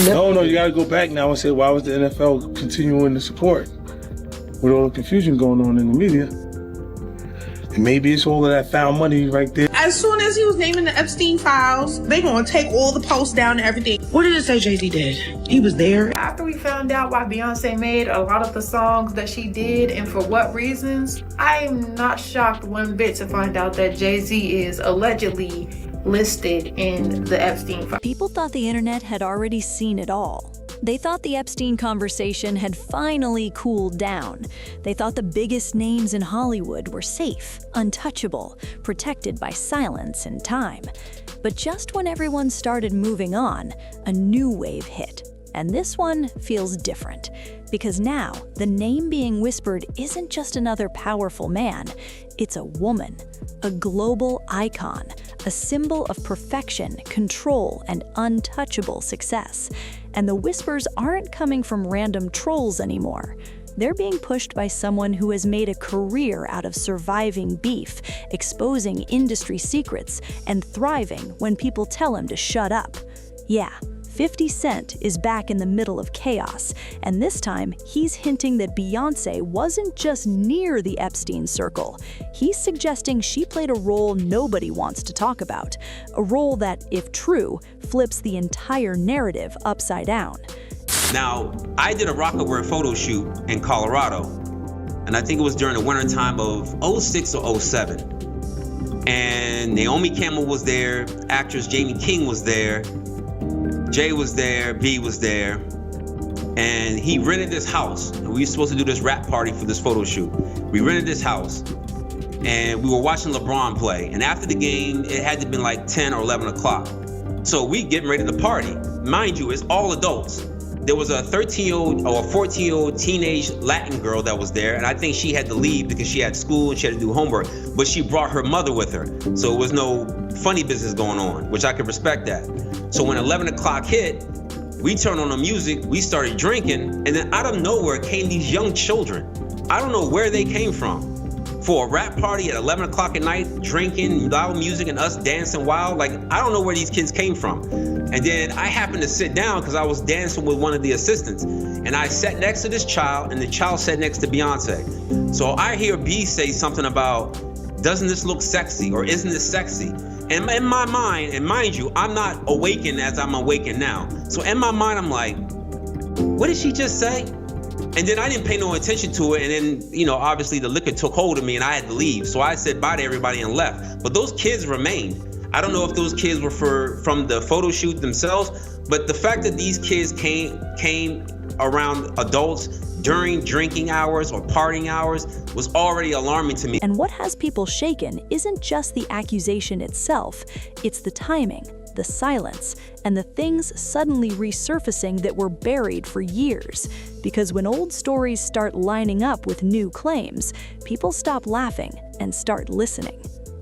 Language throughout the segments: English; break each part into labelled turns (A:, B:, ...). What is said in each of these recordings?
A: No, you gotta go back now and say, why was the NFL continuing to support with all the confusion going on in the media? And maybe it's all of that found money right there.
B: As soon as he was naming the Epstein files, they gonna take all the posts down and everything. What did it say Jay-Z did? He was there.
C: After we found out why Beyonce made a lot of the songs that she did and for what reasons, I'm not shocked one bit to find out that Jay-Z is allegedly listed in the Epstein files.
D: People thought the internet had already seen it all. They thought the Epstein conversation had finally cooled down. They thought the biggest names in Hollywood were safe, untouchable, protected by silence and time. But just when everyone started moving on, a new wave hit. And this one feels different, because now the name being whispered isn't just another powerful man, it's a woman, a global icon, a symbol of perfection, control, and untouchable success. And the whispers aren't coming from random trolls anymore. They're being pushed by someone who has made a career out of surviving beef, exposing industry secrets, and thriving when people tell him to shut up. Yeah, 50 Cent is back in the middle of chaos, and this time he's hinting that Beyonce wasn't just near the Epstein circle. He's suggesting she played a role nobody wants to talk about, a role that, if true, flips the entire narrative upside down.
E: Now, I did a Rockaware photo shoot in Colorado, and I think it was during the winter time of 06 or 07. And Naomi Campbell was there, actress Jamie King was there, Jay was there, B was there, and he rented this house. And we were supposed to do this rap party for this photo shoot. We rented this house, and we were watching LeBron play. And after the game, it had to be like 10 or 11 o'clock. So we getting ready to party. Mind you, it's all adults. There was a 13-year-old or a 14-year-old teenage Latin girl that was there, and I think she had to leave because she had school and she had to do homework, but she brought her mother with her. So it was no funny business going on, which I could respect that. So when 11 o'clock hit, we turned on the music, we started drinking, and then out of nowhere came these young children. I don't know where they came from. For a rap party at 11 o'clock at night, drinking, loud music, and us dancing wild, like, I don't know where these kids came from. And then I happened to sit down because I was dancing with one of the assistants. And I sat next to this child, and the child sat next to Beyonce. So I hear B say something about, doesn't this look sexy, or isn't this sexy? And in my mind, and mind you, I'm not awakened as I'm awakened now. So in my mind, I'm like, what did she just say? And then I didn't pay no attention to it. And then, you know, obviously the liquor took hold of me and I had to leave. So I said bye to everybody and left. But those kids remained. I don't know if those kids were from the photo shoot themselves, but the fact that these kids came around adults during drinking hours or partying hours was already alarming to me.
D: And what has people shaken isn't just the accusation itself, it's the timing, the silence, and the things suddenly resurfacing that were buried for years. Because when old stories start lining up with new claims, people stop laughing and start listening.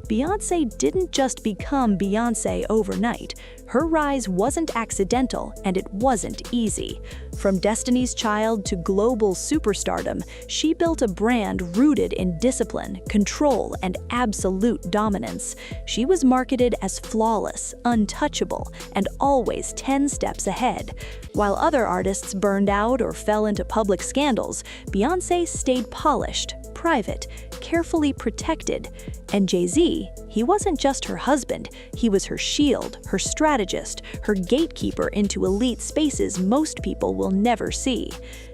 D: Beyonce didn't just become Beyonce overnight. Her rise wasn't accidental, and it wasn't easy. From Destiny's Child to global superstardom, she built a brand rooted in discipline, control, and absolute dominance. She was marketed as flawless, untouchable, and always 10 steps ahead. While other artists burned out or fell into public scandals, Beyonce stayed polished, private, carefully protected. And Jay-Z, he wasn't just her husband, he was her shield, her strategist, her gatekeeper into elite spaces most people will never see.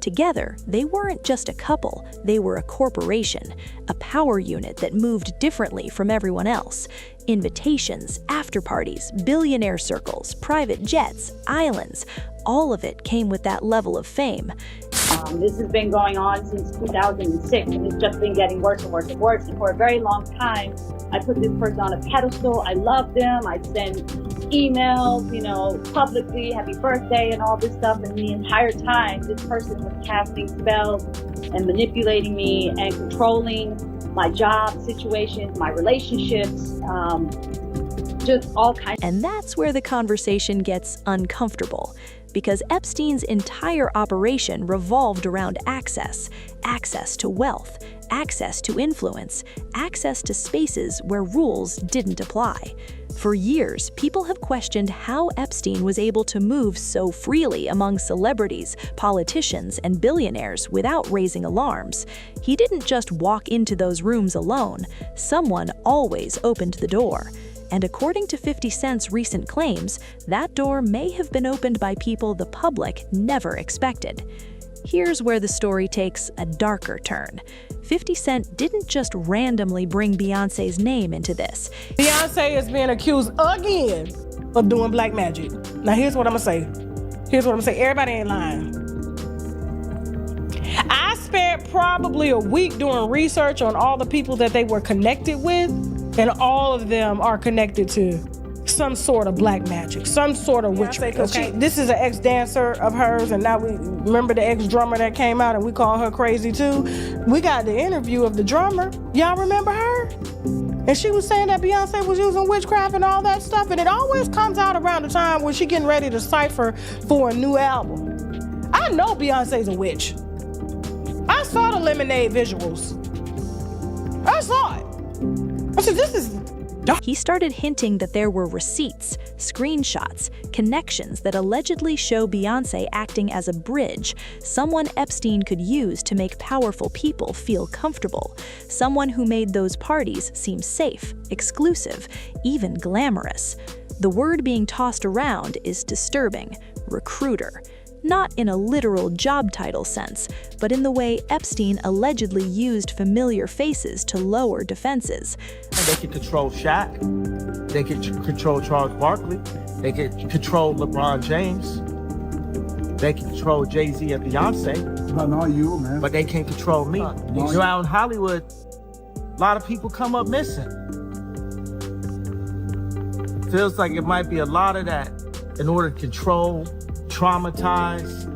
D: Together, they weren't just a couple, they were a corporation, a power unit that moved differently from everyone else. Invitations, after-parties, billionaire circles, private jets, islands, all of it came with that level of fame.
F: This has been going on since 2006, and it's just been getting worse and worse and worse. And for a very long time, I put this person on a pedestal. I loved them. I'd send emails, you know, publicly, happy birthday and all this stuff. And the entire time, this person was casting spells and manipulating me and controlling my job situations, my relationships, just all kinds.
D: And that's where the conversation gets uncomfortable. Because Epstein's entire operation revolved around access to wealth, access to influence, access to spaces where rules didn't apply. For years, people have questioned how Epstein was able to move so freely among celebrities, politicians, and billionaires without raising alarms. He didn't just walk into those rooms alone. Someone always opened the door. And according to 50 Cent's recent claims, that door may have been opened by people the public never expected. Here's where the story takes a darker turn. 50 Cent didn't just randomly bring Beyoncé's name into this.
G: Beyonce is being accused again of doing black magic. Now here's what I'm gonna say. Everybody ain't lying. I spent probably a week doing research on all the people that they were connected with, and all of them are connected to some sort of black magic, some sort of witchery. Okay? This is an ex-dancer of hers, and now we remember the ex-drummer that came out, and we call her crazy too. We got the interview of the drummer. Y'all remember her? And she was saying that Beyonce was using witchcraft and all that stuff, and it always comes out around the time when she getting ready to cipher for a new album. I know Beyonce's a witch. I saw the Lemonade visuals. I saw it. I said, this is dark.
D: He started hinting that there were receipts, screenshots, connections that allegedly show Beyoncé acting as a bridge, someone Epstein could use to make powerful people feel comfortable, someone who made those parties seem safe, exclusive, even glamorous. The word being tossed around is disturbing: recruiter. Not in a literal job title sense, but in the way Epstein allegedly used familiar faces to lower defenses.
H: They can control Shaq, they can control Charles Barkley, they can control LeBron James, they can control Jay-Z and Beyonce.
I: Not you, man.
H: But they can't control me. You know, out in Hollywood, a lot of people come up missing. Feels like it might be a lot of that in order to control, traumatize.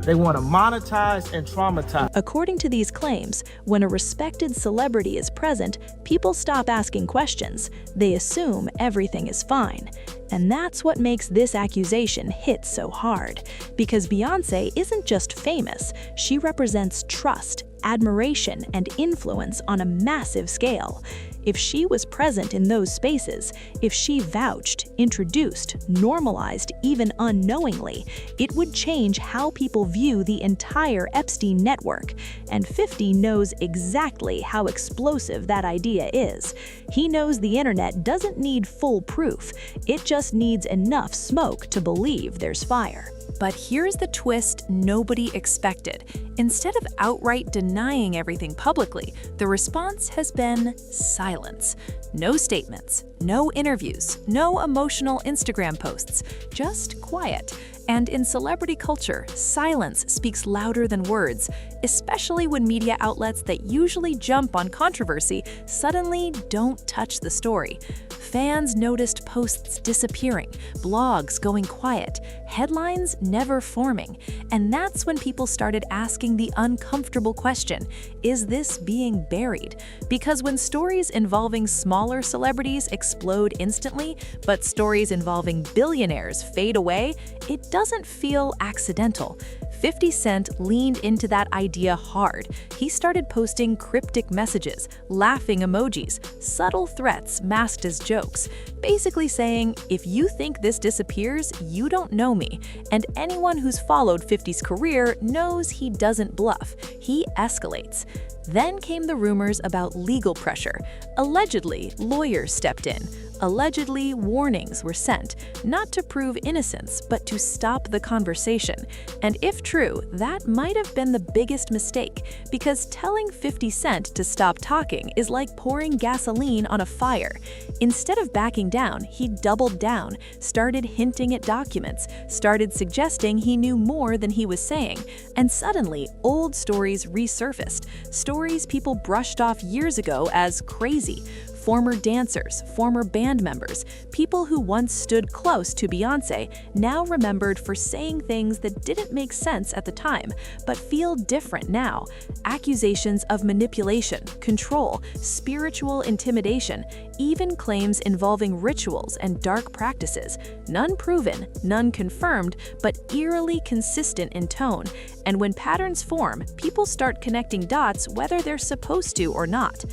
H: They want to monetize and traumatize.
D: According to these claims, when a respected celebrity is present, people stop asking questions. They assume everything is fine. And that's what makes this accusation hit so hard. Because Beyoncé isn't just famous, she represents trust, admiration, and influence on a massive scale. If she was present in those spaces, if she vouched, introduced, normalized, even unknowingly, it would change how people view the entire Epstein network. And 50 knows exactly how explosive that idea is. He knows the internet doesn't need full proof. It just needs enough smoke to believe there's fire. But here's the twist nobody expected. Instead of outright denying everything publicly, the response has been silence. No statements, no interviews, no emotional Instagram posts, just quiet. And in celebrity culture, silence speaks louder than words, especially when media outlets that usually jump on controversy suddenly don't touch the story. Fans noticed posts disappearing, blogs going quiet, headlines never forming. And that's when people started asking the uncomfortable question, is this being buried? Because when stories involving smaller celebrities explode instantly, but stories involving billionaires fade away, it doesn't feel accidental. 50 Cent leaned into that idea hard. He started posting cryptic messages, laughing emojis, subtle threats masked as jokes, basically saying, if you think this disappears, you don't know me. And anyone who's followed 50's career knows he doesn't bluff. He escalates. Then came the rumors about legal pressure. Allegedly, lawyers stepped in. Allegedly, warnings were sent, not to prove innocence, but to stop the conversation. And if true, that might have been the biggest mistake, because telling 50 Cent to stop talking is like pouring gasoline on a fire. Instead of backing down, he doubled down, started hinting at documents, started suggesting he knew more than he was saying, and suddenly, old stories resurfaced, stories people brushed off years ago as crazy. Former dancers, former band members, people who once stood close to Beyoncé now remembered for saying things that didn't make sense at the time, but feel different now. Accusations of manipulation, control, spiritual intimidation, even claims involving rituals and dark practices. None proven, none confirmed, but eerily consistent in tone. And when patterns form, people start connecting dots whether they're supposed to or not.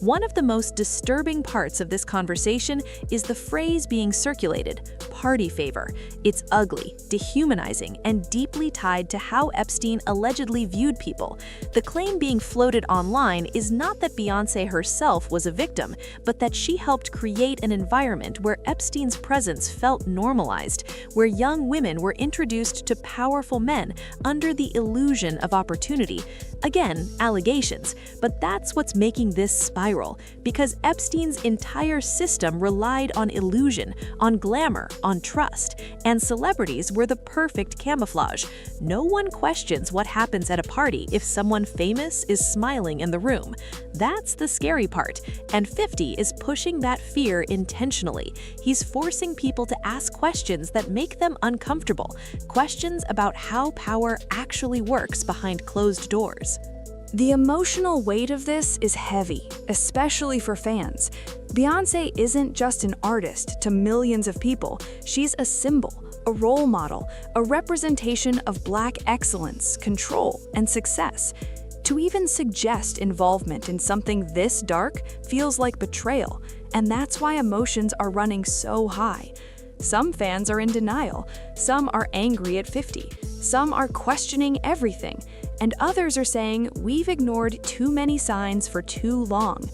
D: One of the most disturbing parts of this conversation is the phrase being circulated, party favor. It's ugly, dehumanizing, and deeply tied to how Epstein allegedly viewed people. The claim being floated online is not that Beyoncé herself was a victim, but that she helped create an environment where Epstein's presence felt normalized, where young women were introduced to powerful men under the illusion of opportunity. Again, allegations, but that's what's making this spiral, because Epstein's entire system relied on illusion, on glamour, on trust, and celebrities were the perfect camouflage. No one questions what happens at a party if someone famous is smiling in the room. That's the scary part, and 50 is pushing that fear intentionally. He's forcing people to ask questions that make them uncomfortable, questions about how power actually works behind closed doors.
I: The emotional weight of this is heavy, especially for fans. Beyoncé isn't just an artist to millions of people. She's a symbol, a role model, a representation of Black excellence, control, and success. To even suggest involvement in something this dark feels like betrayal, and that's why emotions are running so high. Some fans are in denial, some are angry at 50, some are questioning everything, and others are saying we've ignored too many signs for too long.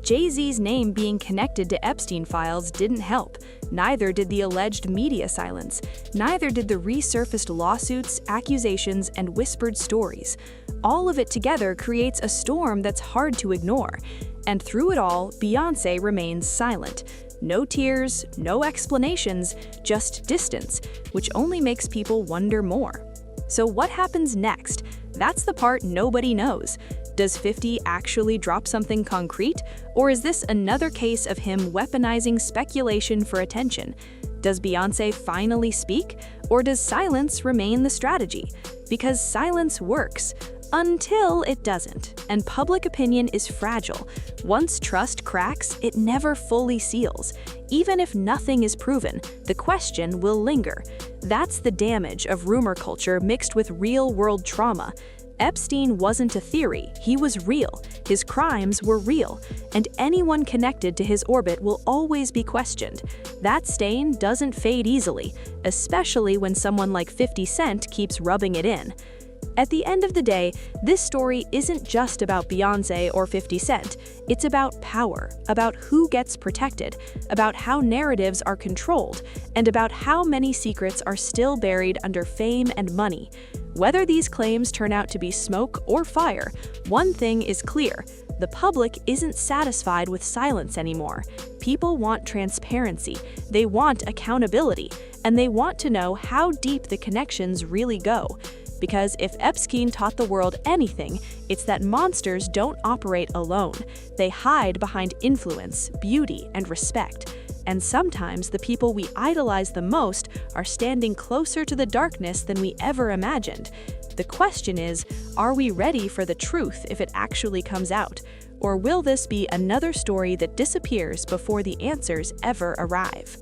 I: Jay-Z's name being connected to Epstein files didn't help. Neither did the alleged media silence. Neither did the resurfaced lawsuits, accusations, and whispered stories. All of it together creates a storm that's hard to ignore. And through it all, Beyoncé remains silent. No tears, no explanations, just distance, which only makes people wonder more. So what happens next? That's the part nobody knows. Does 50 actually drop something concrete? Or is this another case of him weaponizing speculation for attention? Does Beyoncé finally speak? Or does silence remain the strategy? Because silence works. Until it doesn't, and public opinion is fragile. Once trust cracks, it never fully seals. Even if nothing is proven, the question will linger. That's the damage of rumor culture mixed with real-world trauma. Epstein wasn't a theory, he was real. His crimes were real, and anyone connected to his orbit will always be questioned. That stain doesn't fade easily, especially when someone like 50 Cent keeps rubbing it in. At the end of the day, this story isn't just about Beyoncé or 50 Cent. It's about power, about who gets protected, about how narratives are controlled, and about how many secrets are still buried under fame and money. Whether these claims turn out to be smoke or fire, one thing is clear: the public isn't satisfied with silence anymore. People want transparency, they want accountability, and they want to know how deep the connections really go. Because if Epstein taught the world anything, it's that monsters don't operate alone. They hide behind influence, beauty, and respect. And sometimes the people we idolize the most are standing closer to the darkness than we ever imagined. The question is, are we ready for the truth if it actually comes out? Or will this be another story that disappears before the answers ever arrive?